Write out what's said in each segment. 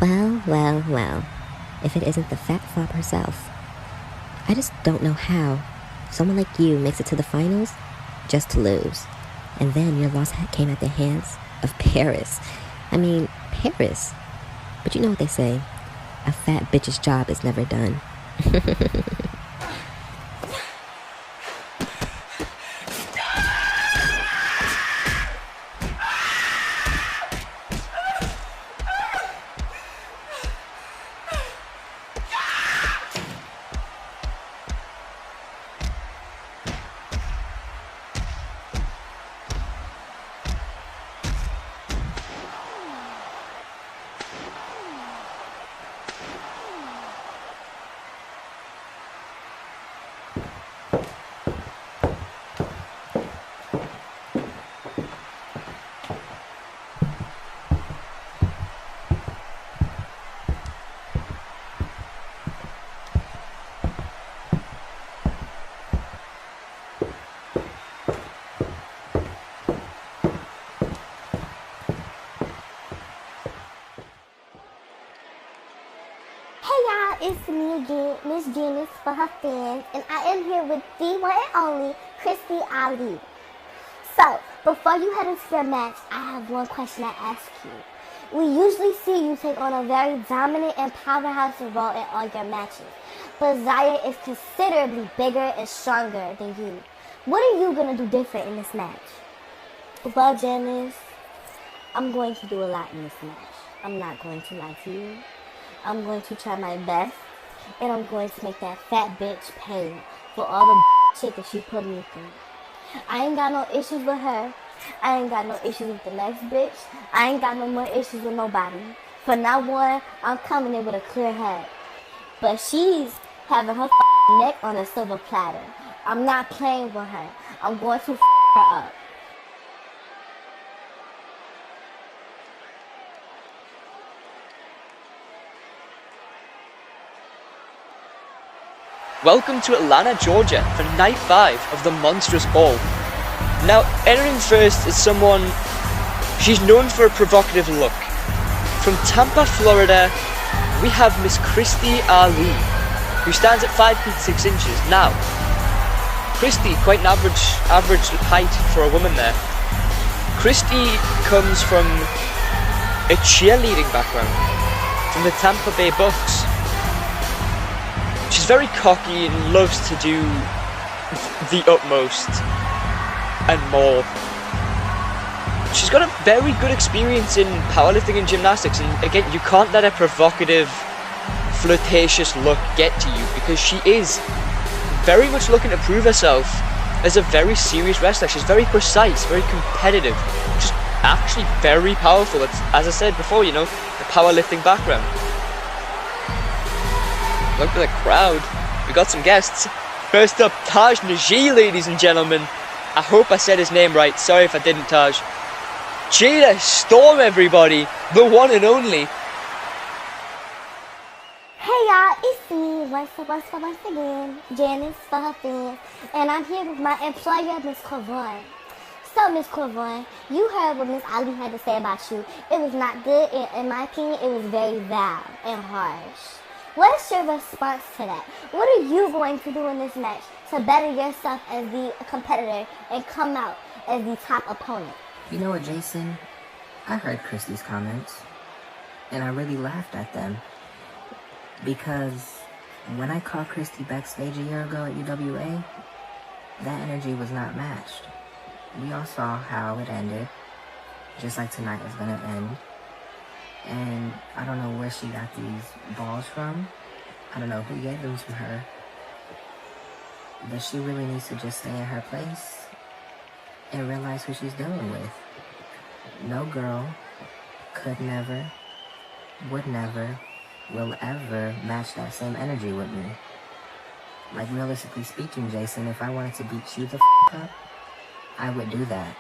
Well, well, well. If it isn't the fat flop herself. I just don't know how someone like you makes it to the finals just to lose. And then your loss came at the hands of Paris. I mean, Paris. But you know what they say. A fat bitch's job is never done. It's me again, Miss Genius for her fans, and I am here with the one and only Kristie Ali. So, before you head into your match, I have one question to ask you. We usually see you take on a very dominant and powerhouse role in all your matches, but Zaia is considerably bigger and stronger than you. What are you going to do different in this match? Well, Janice, I'm going to do a lot in this match. I'm not going to lie to you. I'm going to try my best, and I'm going to make that fat bitch pay for all the shit that she put me through. I ain't got no issues with her. I ain't got no issues with the next bitch. I ain't got no more issues with nobody. From now on, I'm coming in with a clear head. But she's having her neck on a silver platter. I'm not playing with her. I'm going to her up. Welcome to Atlanta, Georgia for night 5 of the Monstress Ball. Now, entering first is someone, she's known for a provocative look. From Tampa, Florida, we have Miss Kristie Ali, who stands at 5 feet 6 inches. Now, Kristie, quite an average height for a woman there. Kristie comes from a cheerleading background, from the Tampa Bay Bucks. She's very cocky and loves to do the utmost and more. She's got a very good experience in powerlifting and gymnastics, and again, you can't let a provocative, flirtatious look get to you, because she is very much looking to prove herself as a very serious wrestler. She's very precise, very competitive, just actually very powerful. It's, as I said before, you know, the powerlifting background. Look at the crowd. We got some guests. First up, Taj Najee, ladies and gentlemen. I hope I said his name right. Sorry if I didn't, Taj. Jada Storm, everybody. The one and only. Hey y'all, it's me once again, Janice for her fans, and I'm here with my employer, Miss Korven. So, Miss Korven, you heard what Miss Ali had to say about you. It was not good, and in my opinion, it was very vile and harsh. What's your response to that? What are you going to do in this match to better yourself as the competitor and come out as the top opponent? You know what, Jason? I heard Kristie's comments, and I really laughed at them. Because when I caught Kristie backstage a year ago at UWA, that energy was not matched. We all saw how it ended, just like tonight is going to end. And I don't know where she got these balls from. I don't know who gave them to her. But she really needs to just stay in her place and realize who she's dealing with. No girl could never, would never, will ever match that same energy with me. Like, realistically speaking, Jason, if I wanted to beat you the up, I would do that.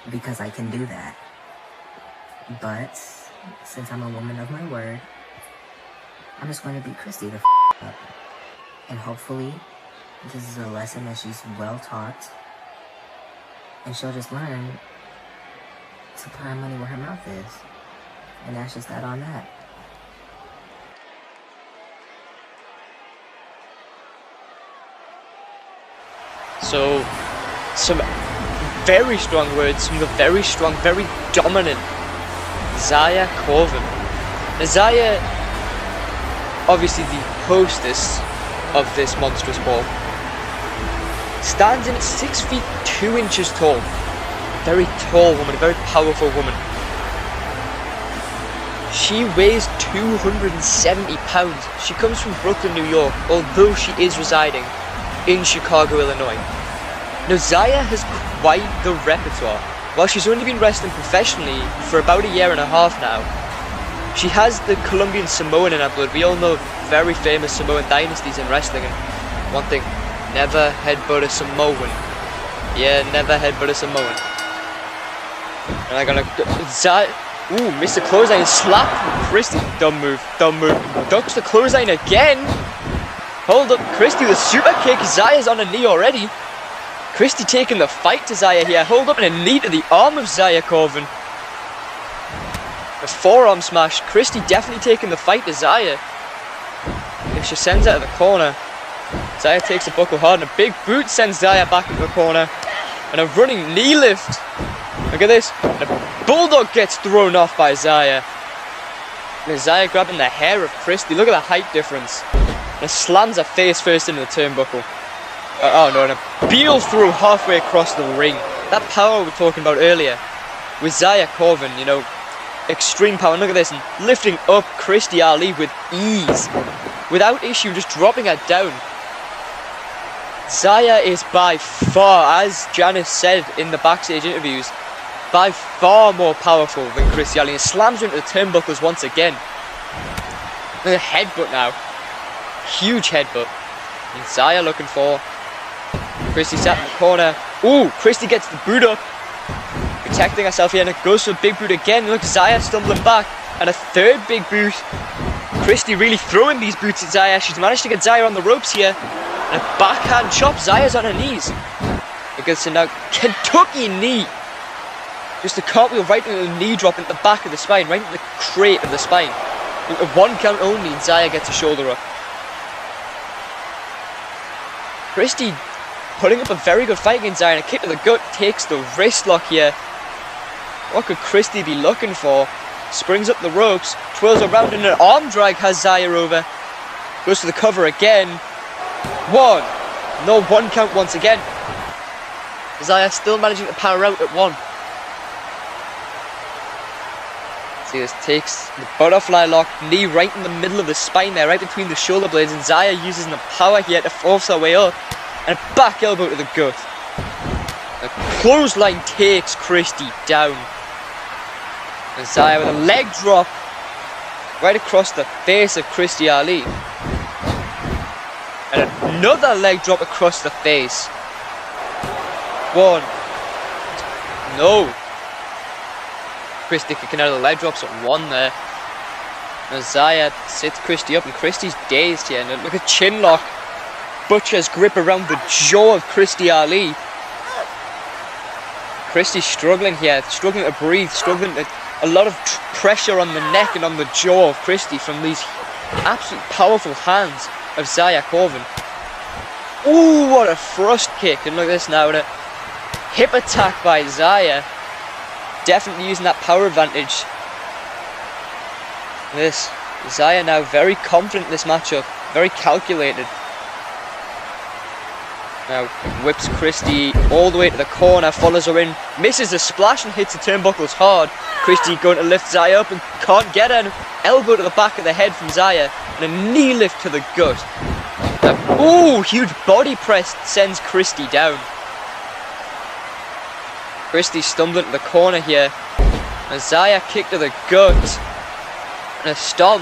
Because I can do that. But since I'm a woman of my word, I'm just going to beat Kristie the up. And hopefully, this is a lesson that she's well taught. And she'll just learn to put her money where her mouth is. And that's just that on that. So, some very strong words from the very strong, very dominant Zaia Korven. Now, Zaia, obviously the hostess of this monstrous ball, stands in at 6 feet 2 inches tall. Very tall woman, a very powerful woman. She weighs 270 pounds. She comes from Brooklyn, New York, although she is residing in Chicago, Illinois. Now, Zaia has quite the repertoire. While she's only been wrestling professionally for about a year and a half now, she has the Colombian Samoan in her blood. We all know very famous Samoan dynasties in wrestling, and one thing, never headbutt a Samoan. Yeah, never headbutt a Samoan. And I'm gonna Zaia. Ooh, missed the clothesline and slap from Kristie. Dumb move, dumb move. Ducks the clothesline again. Hold up, Kristie with a super kick. Zaia's on a knee already. Kristie taking the fight to Zaia here. Hold up and a knee to the arm of Zaia Korven. A forearm smash. Kristie definitely taking the fight to Zaia. If she sends out of the corner, Zaia takes the buckle hard and a big boot sends Zaia back into the corner. And a running knee lift. Look at this. And a bulldog gets thrown off by Zaia. And Zaia grabbing the hair of Kristie. Look at the height difference. And slams her face first into the turnbuckle. Oh no, and a Beal through halfway across the ring. That power we were talking about earlier with Zaia Korven, you know, extreme power. And look at this, and lifting up Kristie Ali with ease, without issue, just dropping her down. Zaia is by far, as Janice said in the backstage interviews, by far more powerful than Kristie Ali, and slams her into the turnbuckles once again. Look at the headbutt now. Huge headbutt. And Zaia looking for Kristie sat in the corner. Ooh, Kristie gets the boot up, protecting herself here, and it goes for a big boot again. Look, Zaia stumbling back, and a third big boot. Kristie really throwing these boots at Zaia. She's managed to get Zaia on the ropes here, and a backhand chop. Zaia's on her knees. It goes to now Kentucky knee. Just a cartwheel right into the knee drop into the back of the spine, right into the crate of the spine. A 1 count only, and Zaia gets a shoulder up. Kristie putting up a very good fight against Zaia, and a kick to the gut takes the wrist lock here. What could Kristie be looking for? Springs up the ropes, twirls around, and an arm drag has Zaia over. Goes to the cover again. 1. No, 1 count once again. Zaia still managing to power out at 1. See, this takes the butterfly lock, knee right in the middle of the spine there, right between the shoulder blades, and Zaia uses the power here to force her way up, and a back elbow to the gut. The clothesline takes Kristie down, and Zaia with a leg drop right across the face of Kristie Ali, and another leg drop across the face. 1. No. Kristie kicking out of the leg drops at 1 there. And Zaia sits Kristie up, and Kristie's dazed here. And look at chin lock. Butcher's grip around the jaw of Kristie Ali. Kristie's struggling here, struggling to breathe, struggling to, a lot of pressure on the neck and on the jaw of Kristie from these absolutely powerful hands of Zaia Korven. Ooh, what a thrust kick. And look at this now, and a hip attack by Zaia. Definitely using that power advantage. This Zaia now very confident in this matchup, very calculated. Now whips Kristie all the way to the corner, follows her in, misses a splash and hits the turnbuckles hard. Kristie going to lift Zaia up and can't get her. An elbow to the back of the head from Zaia, and a knee lift to the gut. Now, ooh, huge body press sends Kristie down. Kristie stumbling to the corner here. A Zaia kick to the gut. And a stomp.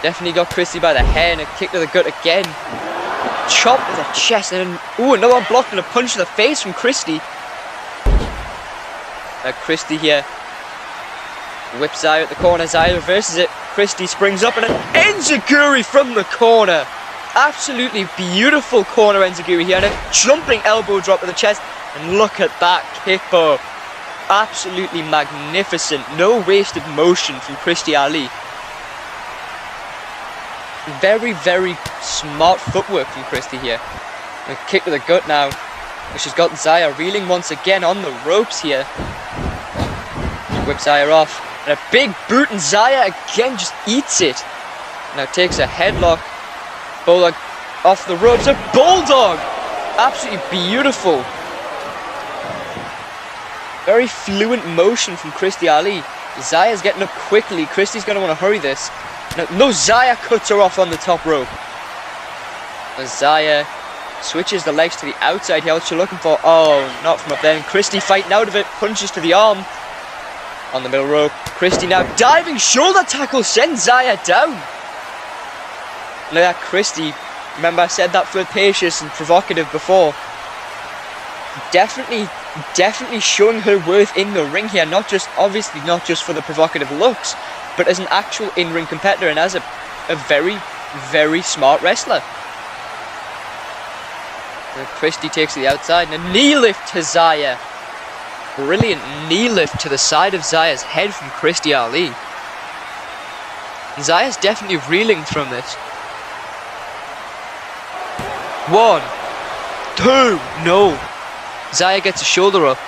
Definitely got Kristie by the head, and a kick to the gut again. Chop to the chest, and ooh, another one blocked, and a punch to the face from Kristie. Kristie here whips Zaia at the corner. Zaia reverses it. Kristie springs up, and an enziguri from the corner. Absolutely beautiful corner enziguri here, and a jumping elbow drop to the chest. And look at that kickbow. Absolutely magnificent. No wasted motion from Kristie Ali. Very, very smart footwork from Kristie here. A kick to the gut now. She's got Zaia reeling once again on the ropes here. She whips Zaia off. And a big boot, and Zaia again just eats it. Now takes a headlock. Bulldog off the ropes. A bulldog! Absolutely beautiful. Very fluent motion from Kristie Ali. Zaia's getting up quickly. Kristie's going to want to hurry this. No, Zaia cuts her off on the top rope. And Zaia switches the legs to the outside here. What's she looking for? Oh, not from up there. And Kristie fighting out of it. Punches to the arm. On the middle rope. Kristie now diving shoulder tackle. Sends Zaia down. Look at Kristie. Remember I said that flirtatious and provocative before. Definitely showing her worth in the ring here. Obviously not just for the provocative looks, but as an actual in-ring competitor and as a very, very smart wrestler. And Kristie takes to the outside and a knee lift to Zaia. Brilliant knee lift to the side of Zaia's head from Kristie Ali. And Zaia's definitely reeling from this. 1, 2, no. Zaia gets a shoulder up.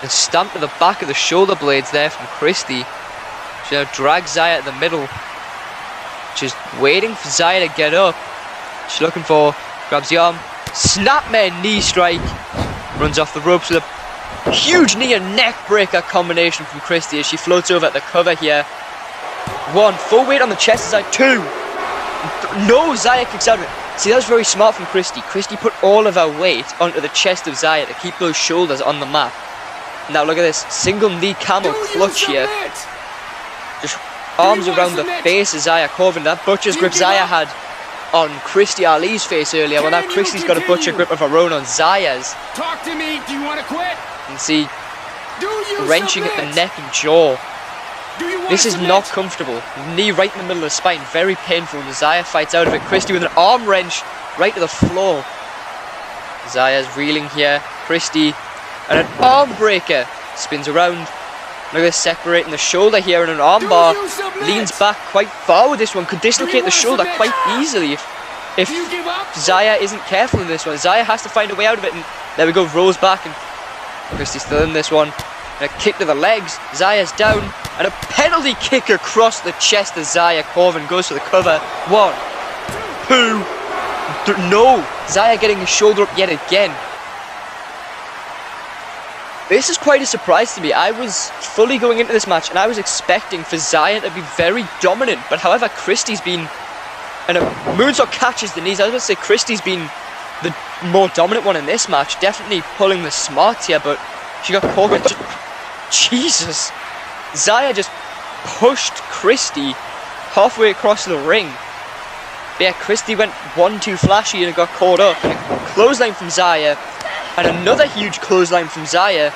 And stamp to the back of the shoulder blades there from Kristie. She now drags Zaia to the middle. She's waiting for Zaia to get up. She's looking for, grabs the arm, snapmare knee strike. Runs off the ropes with a huge knee and neck breaker combination from Kristie as she floats over at the cover here. 1, full weight on the chest of Zaia. 2. No, Zaia kicks out of it. See, that was very smart from Kristie. Kristie put all of her weight onto the chest of Zaia to keep those shoulders on the mat. Now look at this, single knee camel clutch here. Just arms around the face of Zaia Korven. That butcher's grip Zaia had on Kristie Ali's face earlier. Well, now Kristie's got a butcher grip of her own on Zaia's. Talk to me. Do you want to quit? And see, wrenching at the neck and jaw. This is not comfortable. Knee right in the middle of the spine, very painful. And Zaia fights out of it. Kristie with an arm wrench right to the floor. Zaia's reeling here. Kristie and an arm breaker. Spins around. Look at this, separating the shoulder here and an arm bar. Leans back quite far with this one. Could dislocate the shoulder quite easily if Zaia isn't careful in this one. Zaia has to find a way out of it. And there we go, rolls back. And Kristie's still in this one. And a kick to the legs. Zaia's down. And a penalty kick across the chest of Zaia Korven. Goes for the cover. 1, 2, no. Zaia getting his shoulder up yet again. This is quite a surprise to me. I was fully going into this match and I was expecting for Zaia to be very dominant. But however, Kristie's been... And a moonsault catches the knees. I was going to say Kristie's been the more dominant one in this match. Definitely pulling the smarts here, but she got caught with... Jesus! Zaia just pushed Kristie halfway across the ring. But yeah, Kristie went 1-2 flashy and got caught up. And a clothesline from Zaia. And another huge clothesline from Zaia.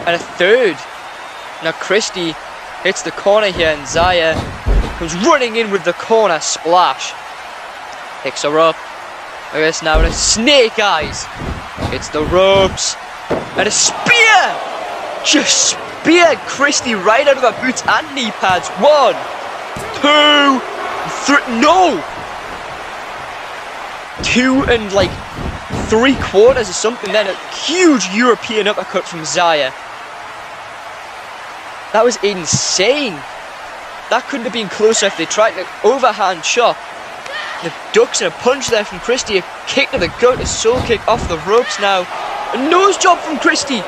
And a third. Now Kristie hits the corner here and Zaia comes running in with the corner splash. Picks her up. Look at this now, and a snake eyes. Hits the ropes. And a spear! Just speared Kristie right out of her boots and knee pads. 1, 2, 3. No! 2 and like 3/4 or something. Then a huge European uppercut from Zaia. That was insane. That couldn't have been closer if they tried the overhand chop. The ducks and a punch there from Kristie. A kick to the gut, a soul kick off the ropes now. A nose job from Kristie.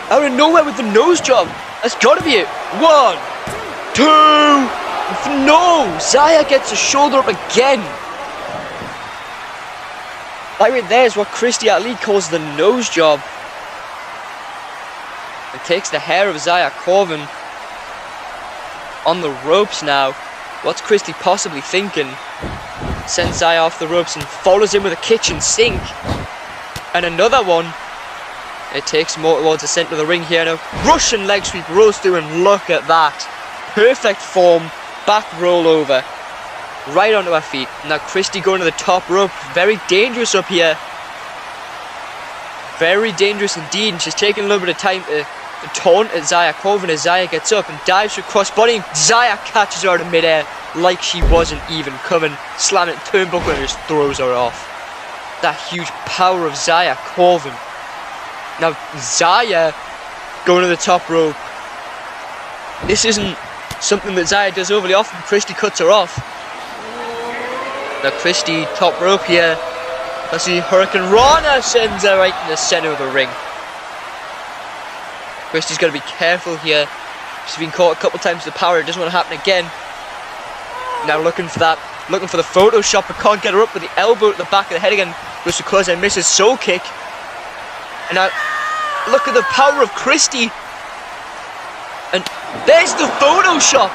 Out of nowhere with the nose job. That's got to be it. 1, 2. No! Zaia gets a shoulder up again. That right there is what Kristie Ali calls the nose job. It takes the hair of Zaia Korven. On the ropes now. What's Kristie possibly thinking? Sends Zaia off the ropes and follows him with a kitchen sink. And another one. It takes more towards the centre of the ring here now. Russian leg sweep rolls through and look at that. Perfect form. Back roll over. Right onto her feet. Now Kristie going to the top rope. Very dangerous up here. Very dangerous indeed. And she's taking a little bit of time to the taunt at Zaia Korven as Zaia gets up and dives for crossbody, and Zaia catches her out of midair like she wasn't even coming, slamming it turnbuckle and just throws her off. That huge power of Zaia Korven. Now Zaia going to the top rope. This isn't something that Zaia does overly often. Kristie cuts her off. Now Kristie top rope here. I see Hurricane Rana sends her right in the center of the ring. Kristie's got to be careful here. She's been caught a couple times with the power. It doesn't want to happen again. Now looking for the Photoshop, but can't get her up with the elbow at the back of the head again. Goes to close and misses soul kick. And now look at the power of Kristie. And there's the Photoshop.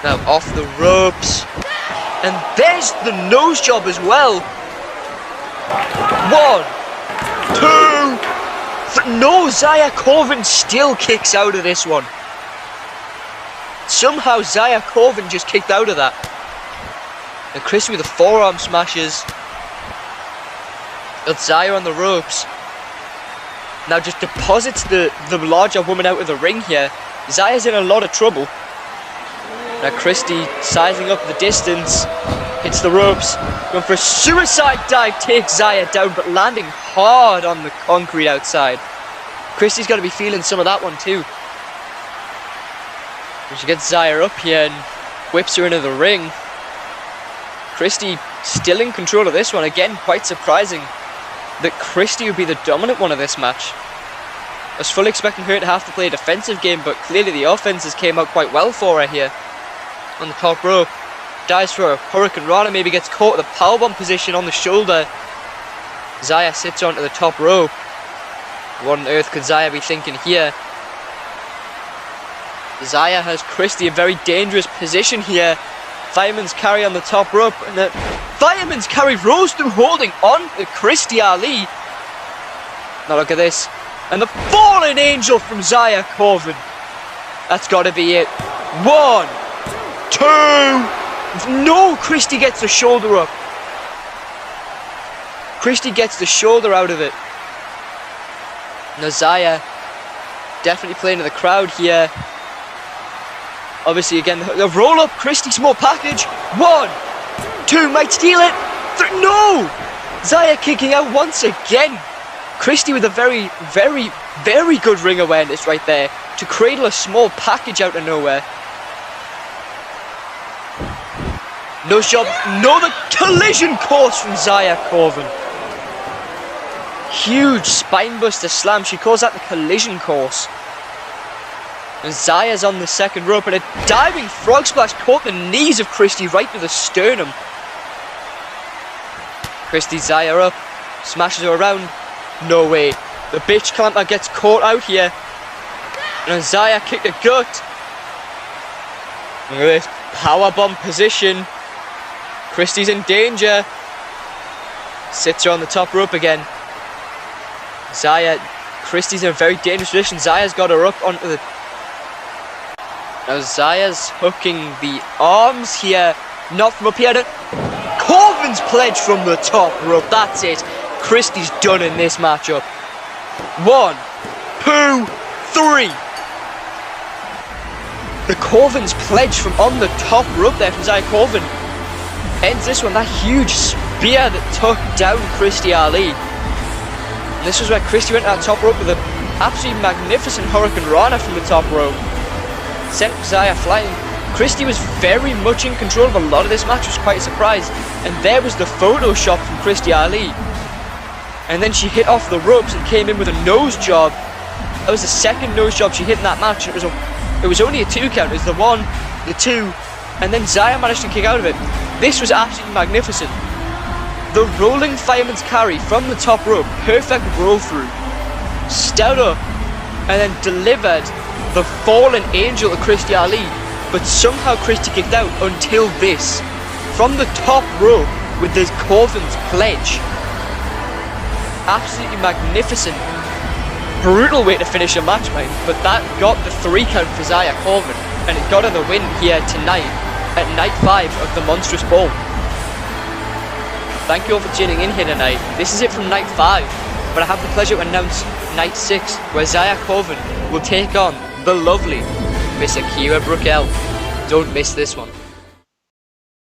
Now off the ropes. And there's the nose job as well. 1, 2, 3. No, Zaia Korven still kicks out of this one. Somehow Zaia Korven just kicked out of that. And Kristie with the forearm smashes. Got Zaia on the ropes. Now just deposits the larger woman out of the ring here. Zaia's in a lot of trouble. Now Kristie sizing up the distance, hits the ropes, going for a suicide dive, takes Zaia down, but landing hard on the concrete outside. Kristie's got to be feeling some of that one too. And she gets Zaia up here and whips her into the ring. Kristie still in control of this one. Again, quite surprising that Kristie would be the dominant one of this match. I was fully expecting her to have to play a defensive game, but clearly the offenses came out quite well for her here. On the top rope, dives for a Hurricane Rana, maybe gets caught at the powerbomb position on the shoulder. Zaia sits onto the top rope. What on earth could Zaia be thinking here? Zaia has Kristie in a very dangerous position here. Fireman's carry on the top rope, and the fireman's carry rolls through, holding on to Kristie Ali. Now look at this. And the fallen angel from Zaia Korven. That's got to be it. 1, 2. No, Kristie gets the shoulder up. Kristie gets the shoulder out of it. Now Zaia definitely playing to the crowd here. Obviously again, the roll up, Kristie small package. 1, 2, might steal it. 3, no! Zaia kicking out once again. Kristie with a very, very, very good ring awareness right there to cradle a small package out of nowhere. No job, no, the collision course from Zaia Korven. Huge spinebuster slam, she calls that the collision course. And Zaia's on the second rope, and a diving frog splash caught the knees of Kristie right to the sternum. Kristie Zaia up, smashes her around. No way. The bitch clamper gets caught out here. And Zaia kicked a gut. Look at this powerbomb position. Kristie's in danger. Sits her on the top rope again. Kristie's in a very dangerous position. Zaia's got her up onto the... Now Zaia's hooking the arms here. Not from up here. Korven's pledge from the top rope. That's it. Kristie's done in this matchup. 1, 2, 3. The Korven's pledge from on the top rope there from Zaia Korven ends this one. That huge spear that took down Kristie Ali. And this was where Kristie went to that top rope with an absolutely magnificent Hurricane Rana from the top rope. Sent Zaia flying. Kristie was very much in control of a lot of this match. Was quite a surprise. And there was the Photoshop from Kristie Ali. And then she hit off the ropes and came in with a nose job. That was the second nose job she hit in that match. It was only a 2 count. It was the 1, the 2, and then Zaia managed to kick out of it. This was absolutely magnificent. The rolling fireman's carry from the top rope, perfect roll through, stout up, and then delivered the fallen angel to Kristie Ali. But somehow Kristie kicked out until this. From the top rope with this Korven's pledge. Absolutely magnificent. Brutal way to finish a match, mate. But that got the 3 count for Zaia Korven. And it got her the win here tonight at night 5 of the Monstress Bowl. Thank you all for tuning in here tonight. This is it from night 5. but I have the pleasure to announce Night 6, where Zaia Korven will take on the lovely Miss Akira Brookel. Don't miss this one.